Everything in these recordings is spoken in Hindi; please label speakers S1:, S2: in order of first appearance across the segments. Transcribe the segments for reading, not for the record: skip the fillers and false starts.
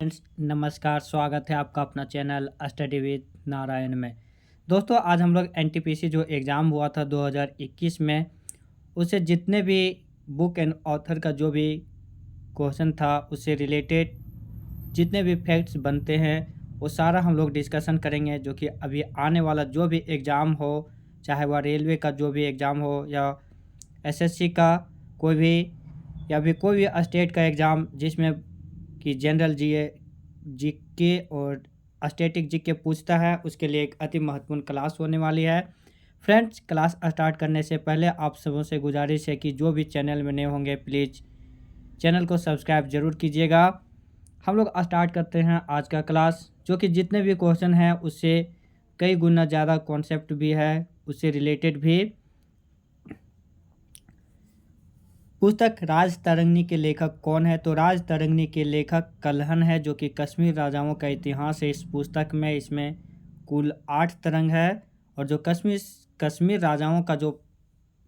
S1: फ्रेंड्स, नमस्कार। स्वागत है आपका अपना चैनल स्टडी विद नारायण में। दोस्तों, आज हम लोग एनटीपीसी जो एग्ज़ाम हुआ था 2021 में, उससे जितने भी बुक एंड ऑथर का जो भी क्वेश्चन था उससे रिलेटेड जितने भी फैक्ट्स बनते हैं वो सारा हम लोग डिस्कशन करेंगे। जो कि अभी आने वाला जो भी एग्ज़ाम हो, चाहे वह रेलवे का जो भी एग्ज़ाम हो या एसएससी का कोई भी या फिर कोई भी स्टेट का एग्ज़ाम जिसमें कि जनरल जीके और स्टैटिक जीके पूछता है, उसके लिए एक अति महत्वपूर्ण क्लास होने वाली है। फ्रेंड्स, क्लास स्टार्ट करने से पहले आप सबों से गुजारिश है कि जो भी चैनल में नए होंगे प्लीज़ चैनल को सब्सक्राइब ज़रूर कीजिएगा। हम लोग स्टार्ट करते हैं आज का क्लास, जो कि जितने भी क्वेश्चन हैं उससे कई गुना ज़्यादा कॉन्सेप्ट भी है, उससे रिलेटेड भी। पुस्तक राज तरंगिणी के लेखक कौन है? तो राज तरंगिणी के लेखक कल्हण है, जो कि कश्मीर राजाओं का इतिहास है। इस पुस्तक में इसमें कुल 8 तरंग है, और जो कश्मीर राजाओं का जो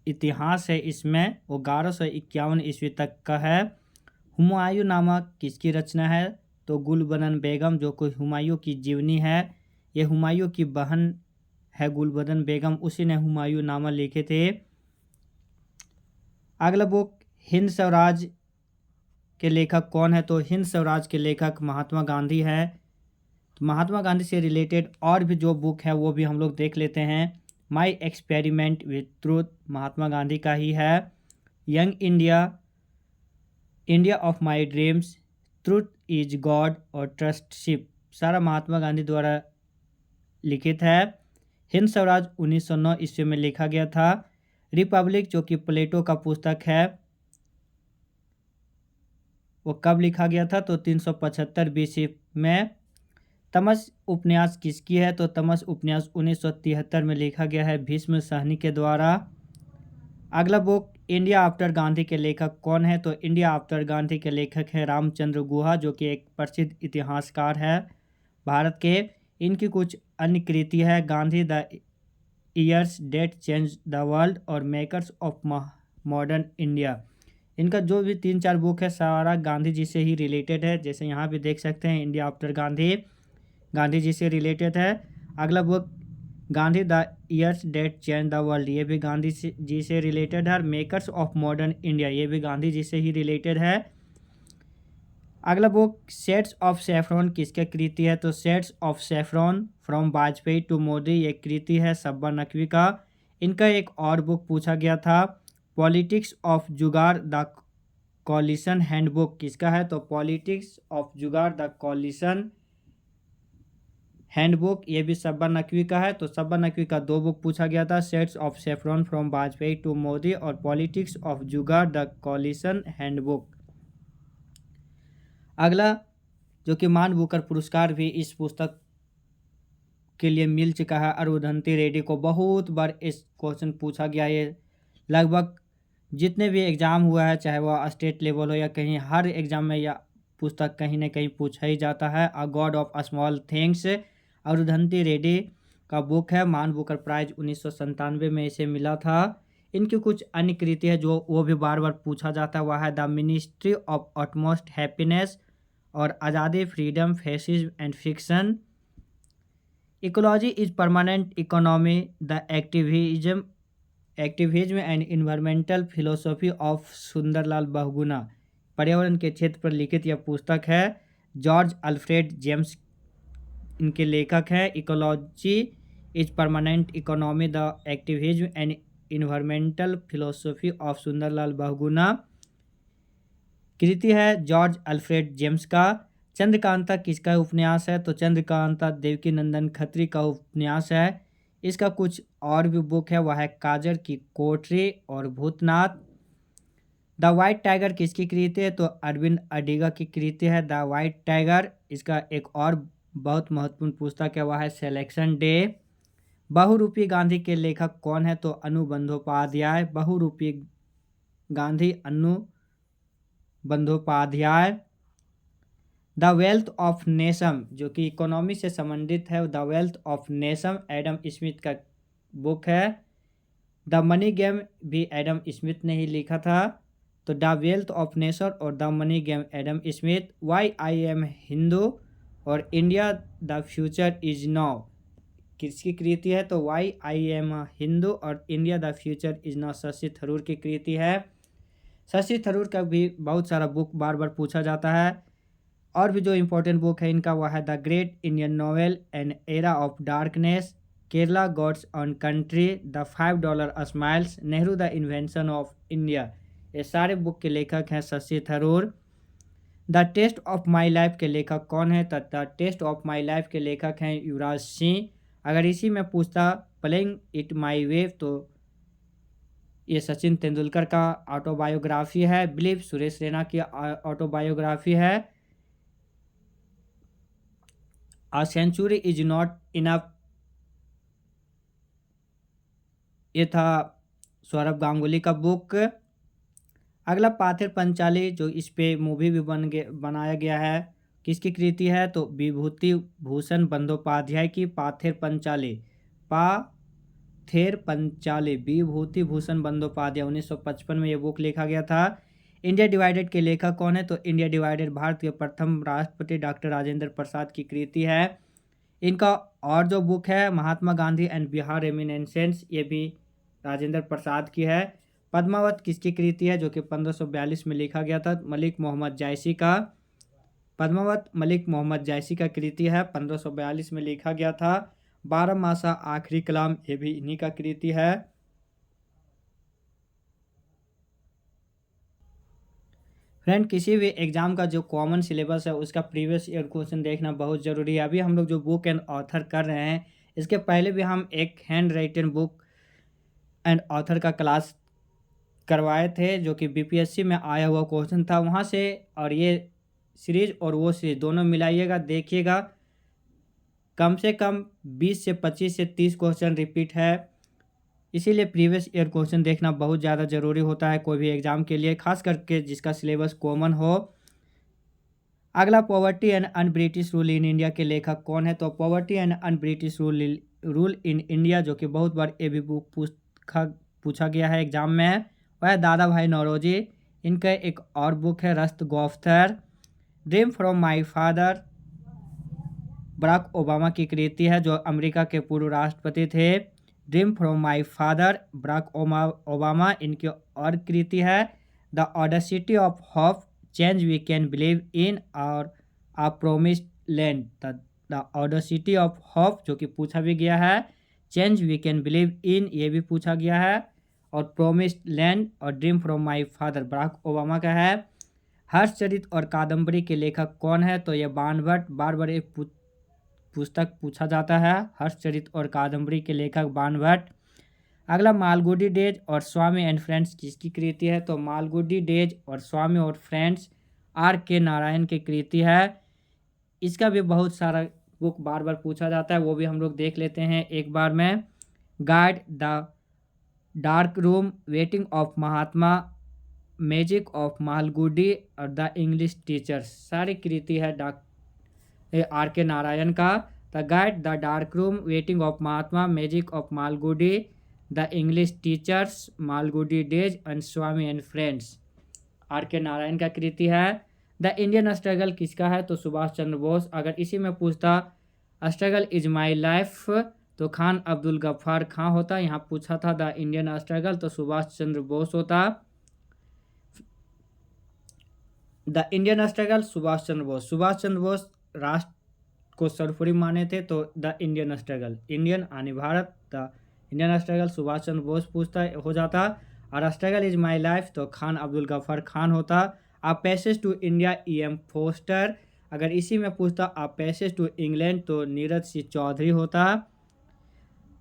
S1: इतिहास है इसमें वो 1151 ईस्वी तक का है। हुमायूं नामा किसकी रचना है? तो गुलबदन बेगम, जो कोई हुमायूं की जीवनी है। ये हुमायूं की बहन है गुलबदन बेगम, उसी ने हुमायूं नामा लिखे थे। अगला बुक हिंद स्वराज के लेखक कौन है? तो हिंद स्वराज के लेखक महात्मा गांधी है। तो महात्मा गांधी से रिलेटेड और भी जो बुक है वो भी हम लोग देख लेते हैं। माई एक्सपेरिमेंट विथ ट्रूथ महात्मा गांधी का ही है। Young India, India of my dreams, truth is God और ट्रस्टशिप सारा महात्मा गांधी द्वारा लिखित है। हिंद स्वराज 1909 ईस्वी में लिखा गया था। रिपब्लिक, जो कि प्लेटो का पुस्तक है, वो कब लिखा गया था? तो 375 बीसी में। तमस उपन्यास किसकी है? तो तमस उपन्यास 1973 में लिखा गया है भीष्म सहनी के द्वारा। अगला बुक इंडिया आफ्टर गांधी के लेखक कौन है? तो इंडिया आफ्टर गांधी के लेखक है रामचंद्र गुहा, जो कि एक प्रसिद्ध इतिहासकार है भारत के। इनकी कुछ अन्य कृति है Gandhi the years that changed the world और मेकर्स ऑफ मॉडर्न इंडिया। इनका जो भी 3-4 बुक है सारा गांधी जी से ही रिलेटेड है। जैसे यहाँ भी देख सकते हैं, इंडिया आफ्टर गांधी गांधी जी से रिलेटेड है। अगला book Gandhi the years that changed the world, ये भी गांधी जी से रिलेटेड है। मेकर्स ऑफ मॉडर्न इंडिया, ये भी गांधी जी से ही रिलेटेड है। अगला बुक शेड्स ऑफ सैफरॉन किसके कृति है? तो shades of saffron from Vajpayee to Modi, ये कृति है सब्बा नकवी का। इनका एक और बुक पूछा गया था, politics of jugaad the coalition handbook किसका है? तो politics of jugaad the coalition handbook, ये भी सब्बा नकवी का है। तो सब्बा नकवी का 2 बुक पूछा गया था, shades of saffron from Vajpayee to Modi और politics of jugaad the coalition handbook. अगला, जो कि मान बुकर पुरस्कार भी इस पुस्तक के लिए मिल चुका है अरुंधति रेड्डी को। बहुत बार इस क्वेश्चन पूछा गया है, लगभग जितने भी एग्ज़ाम हुआ है, चाहे वह स्टेट लेवल हो या कहीं, हर एग्ज़ाम में यह पुस्तक कहीं ना कहीं पूछा ही जाता है। A god of small things Arundhati Reddy का बुक है। मान बुकर प्राइज 1997 में इसे मिला था। इनकी कुछ अन्य कृति है जो वो भी बार बार पूछा जाता है, वह है the ministry of utmost happiness और Azadi, freedom, fascism and fiction. Ecology is permanent economy, the activism and environmental philosophy of Sunderlal Bahuguna, पर्यावरण के क्षेत्र पर लिखित यह पुस्तक है। जॉर्ज अल्फ्रेड जेम्स इनके लेखक हैं। Ecology is permanent economy, the activism and environmental philosophy of Sunderlal Bahuguna कृति है जॉर्ज अल्फ्रेड जेम्स का। चंद्रकांता किसका उपन्यास है? तो चंद्रकांता देवकी नंदन खत्री का उपन्यास है। इसका कुछ और भी बुक है, वह है काजर की कोठरी और भूतनाथ। द वाइट टाइगर किसकी कृति है? तो अरविंद अडिगा की कृति है द वाइट टाइगर। इसका एक और बहुत महत्वपूर्ण पुस्तक है, वह है सिलेक्शन डे। बहुरूपी गांधी के लेखक कौन है? तो Anu Bandopadhyay. Bahurupi Gandhi Anu Bandopadhyay. The wealth of nation, जो कि इकोनॉमी से संबंधित है, the wealth of nation Adam Smith का बुक है। द मनी गेम भी एडम स्मिथ ने ही लिखा था। तो द वेल्थ ऑफ नेशन और the money game Adam Smith. Why I am Hindu और India the future is now किसकी कृति है? तो वाई आई एम हिंदू और India the future is now Shashi Tharoor की कृति है। शशि थरूर का भी बहुत सारा बुक बार बार पूछा जाता है। और भी जो इम्पोर्टेंट बुक है इनका वह है the great Indian novel an era of darkness, Kerala God's own country, the $5 smiles, Nehru the invention of India. ये सारे बुक के लेखक हैं Shashi Tharoor. The taste of my life के लेखक कौन है? तो the taste of my life के लेखक हैं युवराज सिंह। अगर इसी में पूछता प्लेइंग इट माई वे तो ये सचिन तेंदुलकर का ऑटोबायोग्राफी है। बिलीव सुरेश रैना की ऑटोबायोग्राफी है। A century is not enough ये था सौरभ गांगुली का बुक। अगला पाथेर पंचाली जो इस पे मूवी भी बनाया गया है, किसकी कृति है? तो विभूति भूषण बंदोपाध्याय की पाथेर पंचाली। पाथेर पंचाली विभूति भूषण बंदोपाध्याय 1955 में ये बुक लिखा गया था। इंडिया डिवाइडेड के लेखक कौन है? तो इंडिया डिवाइडेड भारत के प्रथम राष्ट्रपति डॉक्टर राजेंद्र प्रसाद की कृति है। इनका और जो बुक है महात्मा गांधी एंड बिहार रेमिनेंसेंस, ये भी राजेंद्र प्रसाद की है। पद्मावत किसकी कृति है? जो कि 1542 में लिखा गया था, मलिक मोहम्मद जायसी का। पद्मावत मलिक मोहम्मद जायसी का कृति है, 1542 में लिखा गया था। 12 मासा आखिरी कलाम, ये भी इन्हीं का कृति है। फ्रेंड, किसी भी एग्जाम का जो कॉमन सिलेबस है उसका प्रीवियस ईयर क्वेश्चन देखना बहुत ज़रूरी है। अभी हम लोग जो बुक एंड ऑथर कर रहे हैं, इसके पहले भी हम एक hand written book and author का क्लास करवाए थे जो कि बीपीएससी में आया हुआ क्वेश्चन था। वहाँ से और ये सीरीज और वो सीरीज दोनों मिलाइएगा, देखिएगा कम से कम 20 से 25 से 30 क्वेश्चन रिपीट है। इसीलिए प्रीवियस ईयर क्वेश्चन देखना बहुत ज़्यादा ज़रूरी होता है कोई भी एग्ज़ाम के लिए, खास करके जिसका सिलेबस कॉमन हो। अगला poverty and un British rule in India के लेखक कौन है? तो poverty and un British rule in India, जो कि बहुत बार ये भी बुक पूछा गया है एग्जाम में, वह दादा भाई नौरोजी। इनका एक और बुक है Rast Goftar. Dream from my father Barack Obama की कृति है, जो अमेरिका के पूर्व राष्ट्रपति थे। Dream from my father Barack Obama इनकी और कृति है। The audacity of hope, change we can believe in और a promised land. The audacity of hope जो कि पूछा भी गया है, change we can believe in ये भी पूछा गया है, और प्रोमिस्ड लैंड और dream from my father Barack Obama का है। हर्षचरित और कादम्बरी के लेखक कौन है? तो ये बाणभट्ट। बार बार एक पुस्तक पूछा जाता है, हर्षचरित और कादम्बरी के लेखक बाणभट्ट। अगला मालगुडी डेज और स्वामी एंड फ्रेंड्स किसकी कृति है? तो मालगुडी डेज और स्वामी और फ्रेंड्स R.K. नारायण की कृति है। इसका भी बहुत सारा बुक बार बार पूछा जाता है, वो भी हम लोग देख लेते हैं एक बार में। Guide the dark room, waiting of Mahatma, magic of Malgudi और द इंग्लिश टीचर्स, सारी कृति है R.K. नारायण का। The guide the dark room, waiting of Mahatma, magic of Malgudi, the English teachers, Malgudi days and Swami and friends, R.K. Narayan का कृति है। द इंडियन स्ट्रगल किसका है? तो सुभाष चंद्र बोस। अगर इसी में पूछता स्ट्रगल इज माई लाइफ तो खान अब्दुल गफ्फार खां होता। यहाँ पूछा था द इंडियन स्ट्रगल तो सुभाष चंद्र बोस होता। The Indian struggle Subhash Chandra Bose. Subhash Chandra Bose राष्ट्र को सर्वोपरि माने थे, तो द इंडियन स्ट्रगल, इंडियन आने Bharat, the Indian struggle Subhash Chandra Bose पूछता हो जाता। और स्ट्रगल इज माई लाइफ तो खान अब्दुल गफ्फार खान होता। A passage to India E.M. Foster. अगर इसी में पूछता आ पैसेज टू इंग्लैंड तो नीरज सिंह चौधरी होता।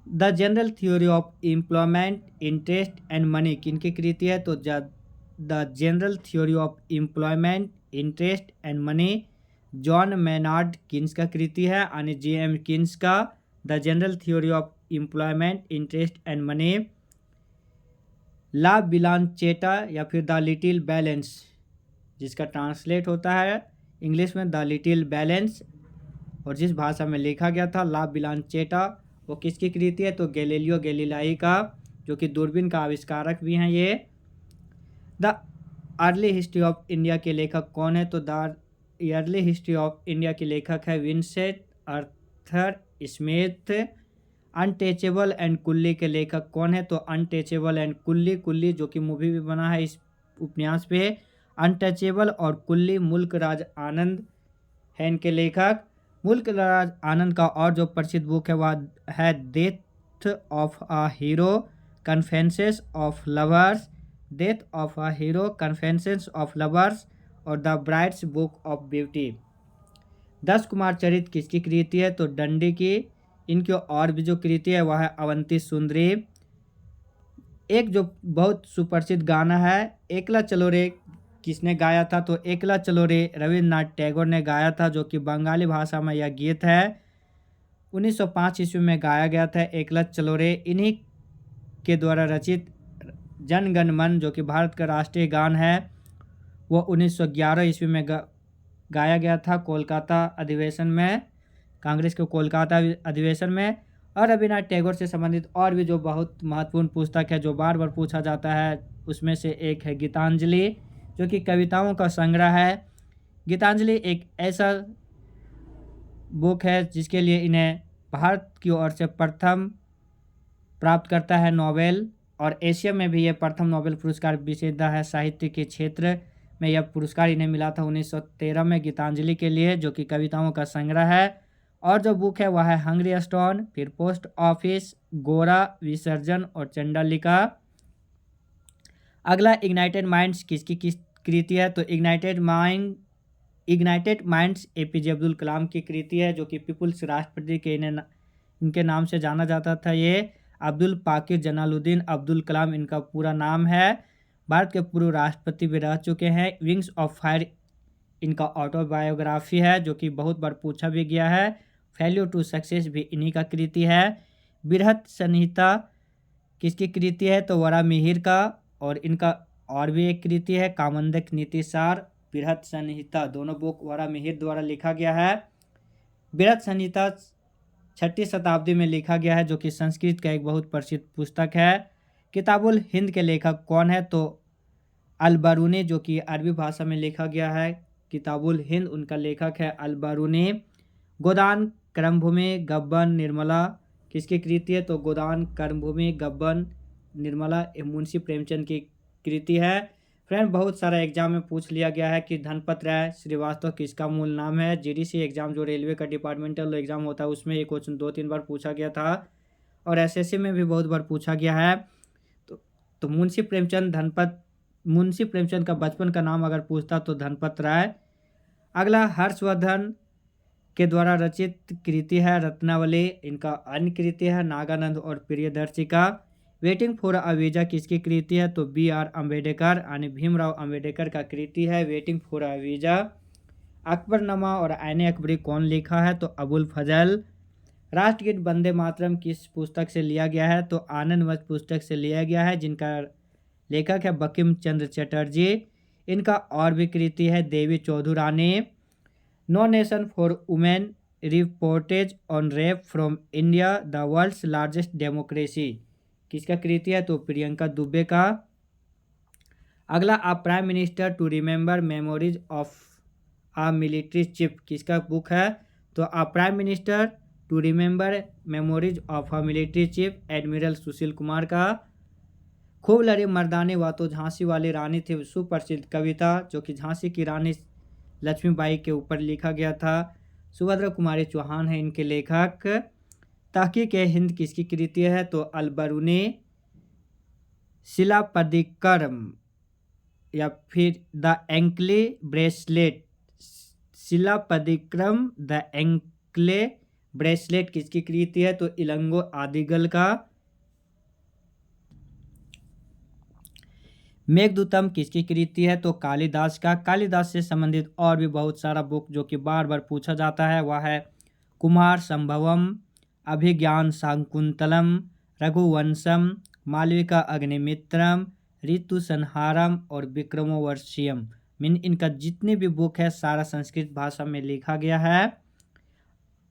S1: The general theory of employment, interest and money किनकी कृति है? तो the general theory of employment, interest and money John Maynard Keynes का कृति है, यानी J.M. किन्स का। The general theory of employment, interest and money. ला बिलांचेटा या फिर द लिटिल बैलेंस, जिसका ट्रांसलेट होता है इंग्लिश में द लिटिल बैलेंस, और जिस भाषा में लिखा गया था ला बिलांचेटा, वो किसकी कृति है? तो गैलीलियो गैलीलाई का, जो कि दूरबीन का आविष्कारक भी हैं ये। The early history of India के लेखक कौन है? तो the early history of India के लेखक है Vincent Arthur Smith. Untouchable and कुल्ली के लेखक कौन है? तो अनटचेबल एंड कुल्ली, कुल्ली जो कि मूवी भी बना है इस उपन्यास पे। अनटचेबल और कुल्ली मुल्क राज आनंद है इनके लेखक। मुल्क राज आनंद का और जो प्रसिद्ध बुक है वह है death of a hero, confessions of lovers, death of a hero, confessions of lovers और the brides book of beauty. 10 Kumar Charit किसकी कृति है? तो डंडी की। इनकी और भी जो कृति है वह है अवंती सुंदरी। एक जो बहुत सुप्रसिद्ध गाना है एकला चलो रे, किसने गाया था? तो एकला चलो रे रविन्द्रनाथ टैगोर ने गाया था, जो कि बंगाली भाषा में यह गीत है 1905 ईस्वी में गाया गया था। एकला चलो रे इन्हीं के द्वारा रचित जन गण मन जो कि भारत का राष्ट्रीय गान है वो 1911 ईस्वी में गाया गया था कोलकाता अधिवेशन में, कांग्रेस के कोलकाता अधिवेशन में। और रविन्द्रनाथ टैगोर से संबंधित और भी जो बहुत महत्वपूर्ण पुस्तक है जो बार बार पूछा जाता है उसमें से एक है गीतांजलि, जो कि कविताओं का संग्रह है। गीतांजलि एक ऐसा बुक है जिसके लिए इन्हें भारत की ओर से प्रथम प्राप्त करता है नोबेल, और एशिया में भी यह प्रथम नोबेल पुरस्कार विजेता है। साहित्य के क्षेत्र में यह पुरस्कार इन्हें मिला था 1913 में गीतांजलि के लिए, जो कि कविताओं का संग्रह है। और जो बुक है वह है हंग्री स्टोन, फिर पोस्ट ऑफिस, गोरा, विसर्जन और चंडालिका। अगला इग्नाइटेड माइंड्स किसकी कृति है? तो ignited minds APJ Abdul Kalam की कृति है, जो कि पीपुल्स राष्ट्रपति के इनके नाम से जाना जाता था। ये अब्दुल पाकिर जलालुद्दीन अब्दुल कलाम इनका पूरा नाम है। भारत के पूर्व राष्ट्रपति भी रह चुके हैं। विंग्स ऑफ फायर इनका ऑटोबायोग्राफी है, जो कि बहुत बार पूछा भी गया है। फेल्यूर टू सक्सेस भी इन्हीं का कृति है। बृहत संहिता किसकी कृति है? तो वरामिहिर का। और इनका और भी एक कृति है कामंदक नीतिसार, बृहत संहिता, दोनों बुक वरामिहिर द्वारा लिखा गया है। बृहत संहिता 6वीं शताब्दी में लिखा गया है, जो कि संस्कृत का एक बहुत प्रसिद्ध पुस्तक है। किताबुल हिंद के लेखक कौन है? तो अल-बरूनी, जो कि अरबी भाषा में लिखा गया है। किताबुल हिंद उनका लेखक है अल-बरूनी। गोदान कर्मभूमि गब्बन निर्मला किसकी कृति है? तो गोदान कर्मभूमि गब्बन निर्मला मुंशी प्रेमचंद की कृति है। फ्रेंड, बहुत सारा एग्जाम में पूछ लिया गया है कि धनपत राय श्रीवास्तव किसका मूल नाम है। जीडीसी एग्जाम जो रेलवे का डिपार्टमेंटल एग्जाम होता है उसमें ये क्वेश्चन 2-3 बार पूछा गया था, और एसएससी में भी बहुत बार पूछा गया है। तो मुंशी प्रेमचंद का बचपन का नाम अगर पूछता तो धनपत राय। अगला हर्षवर्धन के द्वारा रचित कृति है रत्नावली, इनका अन्य कृति है नागानंद और Priyadarshika. Waiting for a visa किसकी कृति है? तो BR अम्बेडकर यानी भीमराव अम्बेडकर का कृति है waiting for a visa. Akbarnama और आईने अकबरी कौन लिखा है? तो अबुल फजल। राष्ट्रगीत वंदे मातरम किस पुस्तक से लिया गया है? तो आनंद मठ पुस्तक से लिया गया है, जिनका लेखक है बंकिम चंद्र चटर्जी। इनका और भी कृति है Devi Chaudhurani. No nation for women, reportage on rape from India, the world's largest democracy किसका कृति है? तो प्रियंका दुबे का। अगला a prime minister to remember memories of a military chief किसका बुक है? तो a prime minister to remember memories of a military chief admiral Sushil Kumar का। खूब लड़ी मर्दानी वा तो झांसी वाली रानी थी सुप्रसिद्ध कविता, जो कि झांसी की रानी लक्ष्मीबाई के ऊपर लिखा गया था। सुभद्रा कुमारी चौहान है इनके लेखक। तहकीक हिंद किसकी कृति है? तो अल-बरूनी। शिलापदिक्रम या फिर द एंकले ब्रेसलेट, शिलापदिक्रम द एंकले ब्रेसलेट किसकी कृति है? तो इलंगो आदिगल का। मेघदूतम किसकी कृति है? तो कालिदास का। कालिदास से संबंधित और भी बहुत सारा बुक जो कि बार बार पूछा जाता है वह है कुमार संभवम, अभिज्ञान शाकुंतलम, रघुवंशम, मालविका अग्निमित्रम, ऋतु संहारम और विक्रमोर्वशीयम। इनका जितने भी बुक है सारा संस्कृत भाषा में लिखा गया है।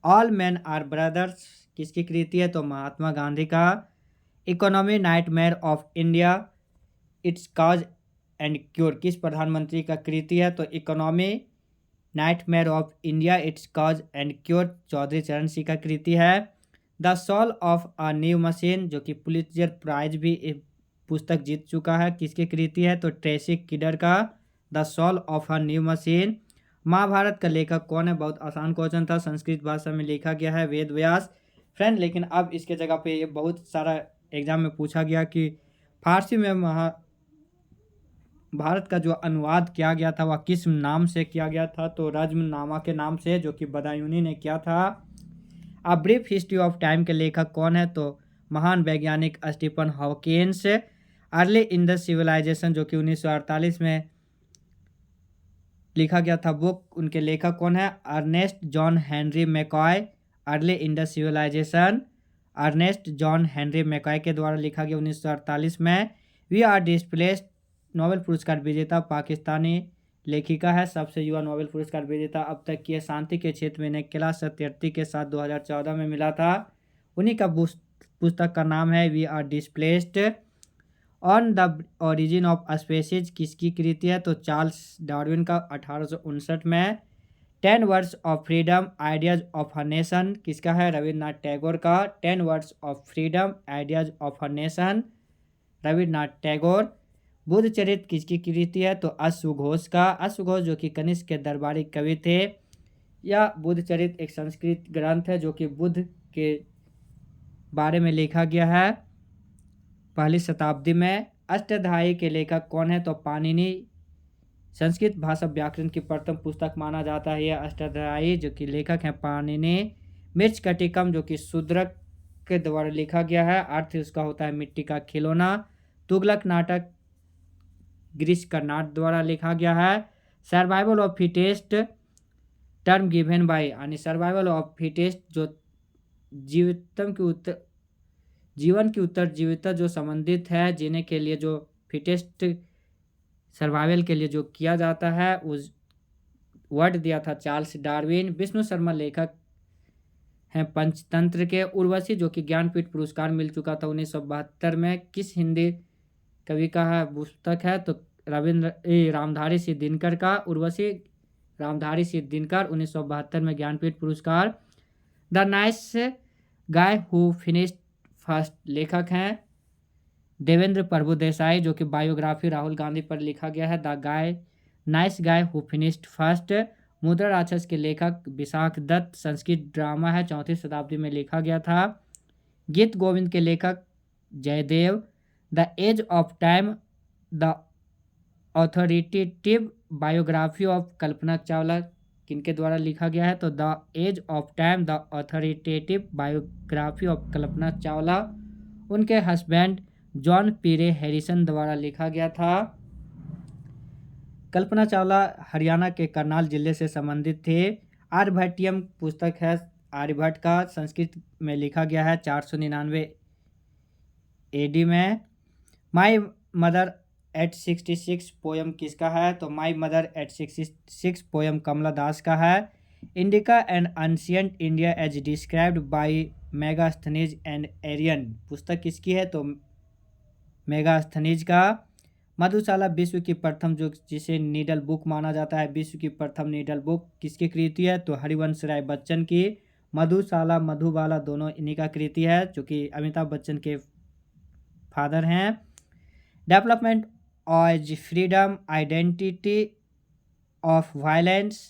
S1: ऑल मैन आर ब्रदर्स किसकी कृति है? तो महात्मा गांधी का। Economy nightmare of India, its cause and cure किस प्रधानमंत्री का कृति है? तो economy nightmare of India its cause and cure Chaudhary Charan Singh का कृति है। The soul of a new machine जो कि पुलित्जर प्राइज भी एक पुस्तक जीत चुका है, किसकी कृति है? तो ट्रेसी किडर का the soul of a new machine. Mahabharata का लेखक कौन है? बहुत आसान क्वेश्चन था, संस्कृत भाषा में लिखा गया है वेद व्यास। फ्रेंड लेकिन अब इसके जगह पे ये बहुत सारा एग्जाम में पूछा गया कि फारसी में भारत का जो अनुवाद किया गया था वह किस नाम से किया गया था? तो रज्मनामा के नाम से, जो कि बदायूनी ने किया था। A brief history of time के लेखक कौन है? तो महान वैज्ञानिक Stephen Hawkins. Early Indus civilisation जो कि 1948 में लिखा गया था बुक, उनके लेखक कौन है? Ernest John Henry McCoy. Early Indus civilisation Ernest John Henry McCoy के द्वारा लिखा गया 1948 में। वी आर डिस्प्लेस्ड नोबेल पुरस्कार विजेता पाकिस्तानी लेखिका है, सबसे युवा नोबेल पुरस्कार विजेता अब तक की है। शांति के क्षेत्र में इन्हें किला सत्यार्थी के साथ 2014 में मिला था। उन्हीं का पुस्तक का नाम है we are displaced. On the origin of species किसकी कृति है? तो चार्ल्स डार्विन का 1859 में। 10 words of freedom ideas of a nation किसका है? रविन्द्रनाथ टैगोर का। 10 words of freedom ideas of a nation Rabindranath Tagore. Buddha चरित्र किसकी कृति है? तो अश्वघोष का। अश्वघोष जो कि कनिष्क के दरबारी कवि थे। यह बुद्ध चरित्र एक संस्कृत ग्रंथ है जो कि बुद्ध के बारे में लिखा गया है पहली शताब्दी में। अष्टाध्यायी के लेखक कौन है? तो पाणिनि संस्कृत भाषा व्याकरण की प्रथम पुस्तक माना जाता है यह अष्टाध्यायी, जो कि लेखक हैं पाणिनि। मृच्छकटिकम जो कि शूद्रक के द्वारा लिखा गया है, अर्थ उसका होता है मिट्टी का खिलौना। तुगलक नाटक गिरीश कर्नाड द्वारा लिखा गया है। Survival of fittest term given by, यानी सर्वाइवल ऑफ फिटेस्ट जो जीवन की उत्तरजीविता जो संबंधित है, जीने के लिए जो फिटेस्ट सर्वाइवल के लिए जो किया जाता है उस वर्ड दिया था चार्ल्स डार्विन। विष्णु शर्मा लेखक हैं पंचतंत्र के। उर्वशी जो कि ज्ञानपीठ पुरस्कार मिल चुका था 1972 में, किस हिंदी कवि का है पुस्तक है? तो रामधारी सिंह दिनकर का। उर्वशी रामधारी सिंह दिनकर 1972 में ज्ञानपीठ पुरस्कार। The nice guy who finished first लेखक हैं देवेंद्र प्रभुदेसाई, जो कि बायोग्राफी राहुल गांधी पर लिखा गया है। The nice guy who finished first. मुद्रा राक्षस के लेखक विशाख दत्त, संस्कृत ड्रामा है 4वीं शताब्दी में लिखा गया था। गीत गोविंद के लेखक Jaidev. The edge of time the authoritative biography of Kalpana Chawla किनके द्वारा लिखा गया है? तो the edge of time the authoritative biography of Kalpana Chawla उनके हस्बैंड जॉन पीरे हैरिसन द्वारा लिखा गया था। कल्पना चावला हरियाणा के करनाल जिले से संबंधित थे। आर्यभट्टियम पुस्तक है आर्यभट्ट का, संस्कृत में लिखा गया है 499 AD में। माई मदर एट 66 पोयम किसका है? तो my mother at 66 poem Kamala Das का है। Indica and ancient India as described by Megasthenes and Arrian पुस्तक किसकी है? तो मेगास्थनीज का। मधुशाला विश्व की प्रथम जो जिसे नीडल बुक माना जाता है, विश्व की प्रथम नीडल बुक किसकी कृति है? तो हरिवंश राय बच्चन की। मधुशाला मधुबाला दोनों इन्हीं का कृति है, जो कि अमिताभ बच्चन के फादर हैं। Development as freedom identity of violence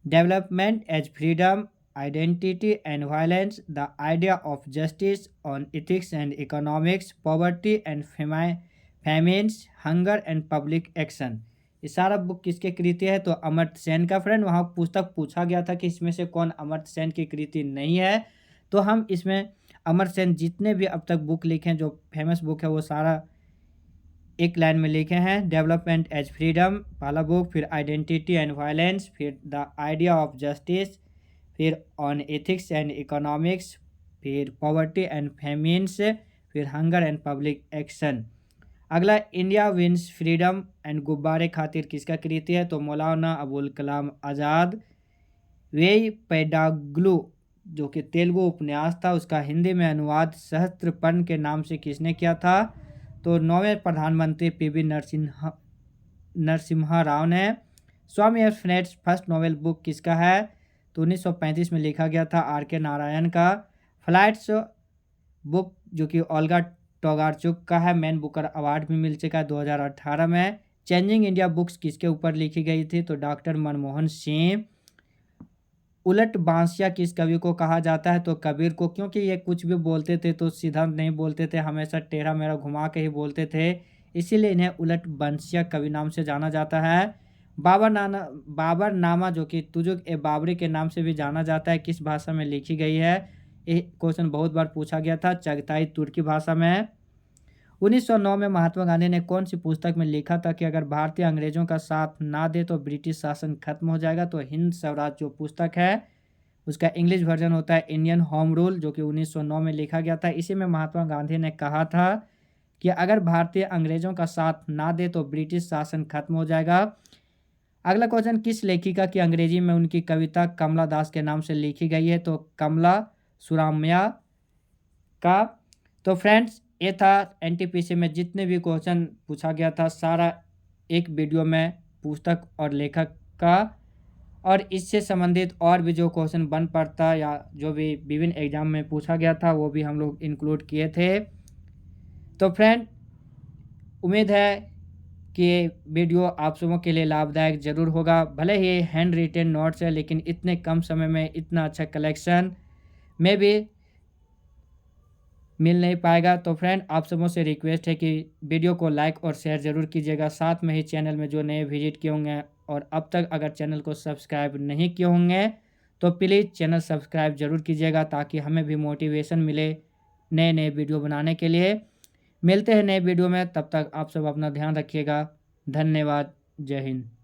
S1: development as freedom identity and violence, the idea of justice on ethics and economics, poverty and famines, hunger and public action। ये सारा बुक किसके कृति है? तो अमर्त्य सेन का। फ्रेंड वहाँ पुस्तक पूछा गया था कि इसमें से कौन अमर्त्य सेन की कृति नहीं है, तो हम इसमें अमर्त्य सेन जितने भी अब तक बुक लिखे हैं जो फेमस बुक है वो सारा एक लाइन में लिखे हैं। डेवलपमेंट एज फ्रीडम पहला बुक, फिर आइडेंटिटी एंड वायलेंस, फिर द आइडिया ऑफ जस्टिस, फिर ऑन एथिक्स एंड इकोनॉमिक्स, फिर पॉवर्टी एंड फेमिन्स, फिर हंगर एंड पब्लिक एक्शन। अगला इंडिया विंस फ्रीडम एंड गुब्बारे खातिर किसका कृति है? तो मौलाना अबुल कलाम आज़ाद। वेई पेडाग्लू जो कि तेलुगु उपन्यास था, उसका हिंदी में अनुवाद सहस्त्रपर्ण के नाम से किसने किया था? तो 9वें प्रधानमंत्री पीवी नरसिम्हा राव ने। Swami of friends first novel book किसका है? तो 1935 में लिखा गया था आर के नारायण का। फ्लाइट्स बुक जो कि ओल्गा टोगारचुक का है, मैन बुकर अवार्ड भी मिल चुका है 2018 में। चेंजिंग इंडिया बुक्स किसके ऊपर लिखी गई थी? तो डॉक्टर मनमोहन सिंह। उलट बांसिया किस कवि को कहा जाता है? तो कबीर को, क्योंकि ये कुछ भी बोलते थे तो सीधा नहीं बोलते थे, हमेशा टेढ़ा मेढ़ा घुमा के ही बोलते थे, इसीलिए इन्हें उलट बांसिया कवि नाम से जाना जाता है। बाबरनामा जो कि तुजुक ए बाबरी के नाम से भी जाना जाता है, किस भाषा में लिखी गई है? ये क्वेश्चन बहुत बार पूछा गया था, चगताई तुर्की भाषा में। 1909 में महात्मा गांधी ने कौन सी पुस्तक में लिखा था कि अगर भारतीय अंग्रेजों का साथ ना दे तो ब्रिटिश शासन खत्म हो जाएगा? तो हिंद स्वराज जो पुस्तक है उसका इंग्लिश वर्जन होता है इंडियन होम रूल, जो कि 1909 में लिखा गया था। इसी में महात्मा गांधी ने कहा था कि अगर भारतीय अंग्रेजों का साथ ना दे तो ब्रिटिश शासन खत्म हो जाएगा। अगला क्वेश्चन, किस लेखिका की अंग्रेजी में उनकी कविता कमला दास के नाम से लिखी गई है? तो कमला सुराम्या का। तो फ्रेंड्स, ये था एनटीपीसी में जितने भी क्वेश्चन पूछा गया था सारा एक वीडियो में पुस्तक और लेखक का, और इससे संबंधित और भी जो क्वेश्चन बन पड़ता या जो भी विभिन्न एग्जाम में पूछा गया था वो भी हम लोग इंक्लूड किए थे। तो फ्रेंड, उम्मीद है कि ये वीडियो आप सबों के लिए लाभदायक ज़रूर होगा। भले ही हैंड रिटेन नोट्स है, लेकिन इतने कम समय में इतना अच्छा कलेक्शन में भी मिल नहीं पाएगा। तो फ्रेंड, आप सबों से रिक्वेस्ट है कि वीडियो को लाइक और शेयर ज़रूर कीजिएगा। साथ में ही चैनल में जो नए विजिट किए होंगे और अब तक अगर चैनल को सब्सक्राइब नहीं किए होंगे तो प्लीज़ चैनल सब्सक्राइब ज़रूर कीजिएगा, ताकि हमें भी मोटिवेशन मिले नए नए वीडियो बनाने के लिए। मिलते हैं नए वीडियो में, तब तक आप सब अपना ध्यान रखिएगा। धन्यवाद। जय हिंद।